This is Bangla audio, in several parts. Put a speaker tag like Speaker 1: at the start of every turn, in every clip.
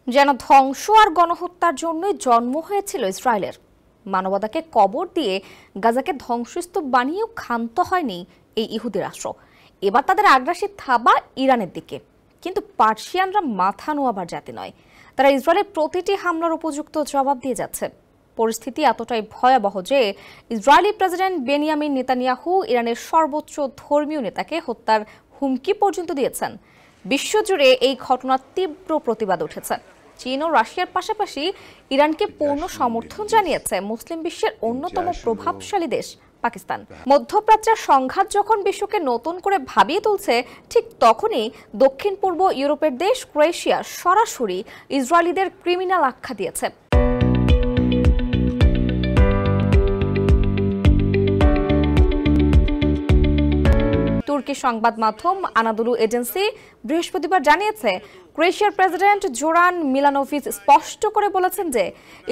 Speaker 1: যেন ধ্বংস আর গণহত্যার জন্যই জন্ম হয়েছিল ইসরায়েলের। মানবতাকে কবর দিয়ে গাজাকে ধ্বংসস্তূপ বানিয়েও ক্ষান্ত হয়নি এই ইহুদি রাষ্ট্র। এবার তাদের আগ্রাসী থাবা ইরানের দিকে। কিন্তু পার্সিয়ানরা মাথা নোয়াবার জাতি নয়। তারা ইসরায়েলের প্রতিটি হামলার উপযুক্ত জবাব দিয়ে যাচ্ছে। পরিস্থিতি এতটাই ভয়াবহ যে ইসরায়েলি প্রেসিডেন্ট বেনিয়ামিন নেতানিয়াহু ইরানের সর্বোচ্চ ধর্মীয় নেতাকে হত্যার হুমকি পর্যন্ত দিয়েছেন। বিশ্বজুড়ে এই ঘটনার তীব্র প্রতিবাদ উঠেছে। চীন ও রাশিয়ার পাশাপাশি ইরানকে পূর্ণ সমর্থন জানিয়েছে মুসলিম বিশ্বের অন্যতম প্রভাবশালী দেশ পাকিস্তান। মধ্যপ্রাচ্যের সংঘাত যখন বিশ্বকে নতুন করে ভাবিয়ে তুলছে, ঠিক তখনই দক্ষিণ পূর্ব ইউরোপের দেশ ক্রোয়েশিয়া সরাসরি ইসরায়েলিদের ক্রিমিনাল আখ্যা দিয়েছে। তুর্কি সংবাদ মাধ্যম আনাদোলু এজেন্সি বৃহস্পতিবার জানিয়েছে, ক্রোয়েশিয়ার প্রেসিডেন্ট জোরান মিলানোভিচ স্পষ্ট করে বলেছেন যে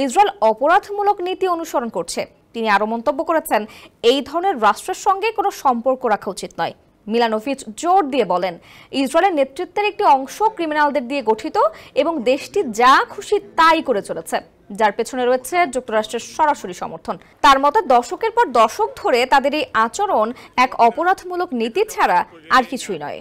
Speaker 1: ইসরায়েল অপরাধমূলক নীতি অনুসরণ করছে। তিনি আরও মন্তব্য করেছেন, এই ধরনের রাষ্ট্রের সঙ্গে কোনো সম্পর্ক রাখা উচিত নয়। মিলানোভিচ জোর দিয়ে বলেন, ইসরায়েলের নেতৃত্বের একটি অংশ ক্রিমিনালদের দিয়ে গঠিত এবং দেশটি যা খুশি তাই করে চলেছে, যার পেছনে রয়েছে যুক্তরাষ্ট্রের সরাসরি সমর্থন। তার মতে দশকের পর দশক ধরে তাদের এই আচরণ এক অপরাধমূলক নীতি ছাড়া আর কিছুই নয়।